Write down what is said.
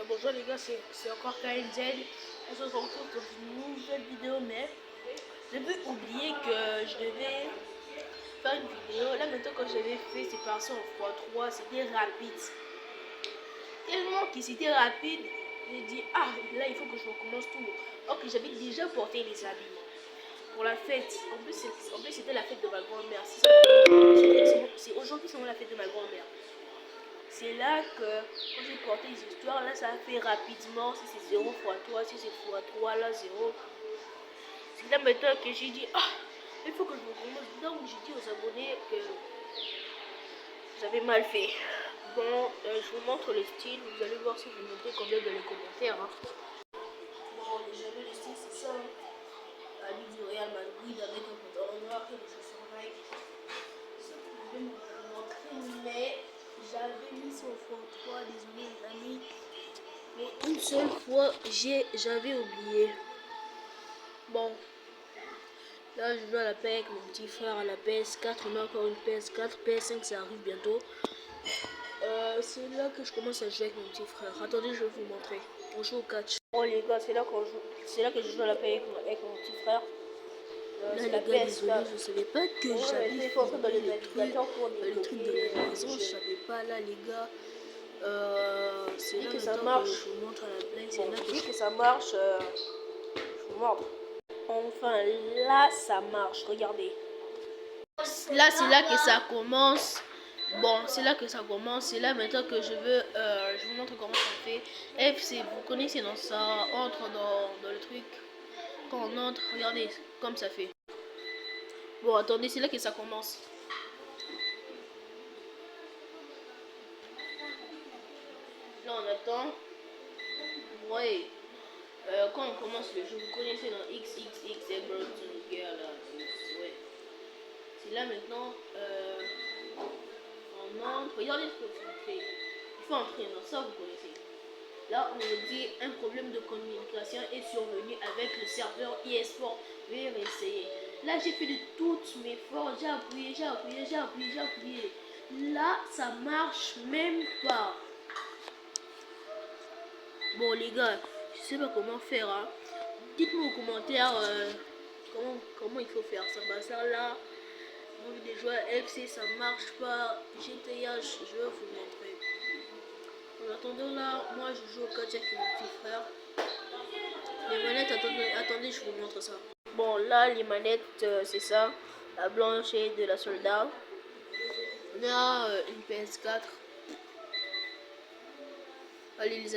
Bonjour les gars, c'est encore KNZ. On se retrouve dans une nouvelle vidéo, mais j'avais oublié que je devais faire une vidéo. Là maintenant quand j'avais fait séparation en x3, c'était rapide. Tellement que c'était rapide, j'ai dit ah là il faut que je recommence tout. Ok, j'avais déjà porté les habits pour la fête. En plus c'était la fête de ma grand-mère. C'est aujourd'hui c'est la fête de ma grand-mère. C'est là que quand j'ai porté les histoires, là ça a fait rapidement. Si c'est 0 x 3, si c'est x 3, là 0. C'est là maintenant que j'ai dit ah il faut que je recommence. Donc j'ai dit aux abonnés que j'avais mal fait. Bon, je vous montre le style. Vous allez voir si vous notez combien dans les commentaires. Hein. Bon, j'avais le style, c'est ça. La ligne du Real Madrid avec un pantalon noir et des chaussures Nike. Ça, vous pouvez me montrer, mais j'avais mis son x3, désolé les amis. Mais une seule fois, j'avais oublié. Bon. Là, je joue à la paix avec mon petit frère à la PS4. On a encore une PS4. PS5, ça arrive bientôt. C'est là que je commence à jouer avec mon petit frère. Attendez, je vais vous montrer. On joue au catch. Bon, les gars, c'est là que je joue à la paix avec mon petit frère. Là, les gars, désolé, je savais pas que j'avais fait le truc de la maison. Je savais pas, là, les gars. C'est là que ça marche. Je vous montre à la blague. C'est là que ça marche. Je vous montre. Enfin, là, ça marche. Regardez. Là, c'est là que ça commence. Bon, c'est là que ça commence. C'est là maintenant que je vous montre comment ça fait. FC, vous connaissez, dans ça entre dans le truc. Quand on entre, regardez comme ça fait. Bon, attendez, c'est là que ça commence. Là, on attend. Ouais. Quand on commence le jeu, vous connaissez dans XXX Emerald to Girl là. Ouais. C'est là maintenant. On entre. Regardez ce que vous faites. Il faut entrer dans ça, vous connaissez. Là, on nous dit un problème de communication est survenu avec le serveur eSport. Veuillez réessayer. Là, j'ai fait de toutes mes forces. J'ai appuyé. Là, ça marche même pas. Bon, les gars, je sais pas comment faire. Hein. Dites-moi aux commentaires comment il faut faire ça. Bah, ça là, vous voulez des joueurs FC, ça marche pas. GTA, je vais vous montrer. En attendant là, moi je joue au catch avec mon petit frère. Les manettes, attendez, je vous montre ça. Bon là, les manettes, c'est ça. La blanche et de la soldat. On a une PS4. Allez les amis.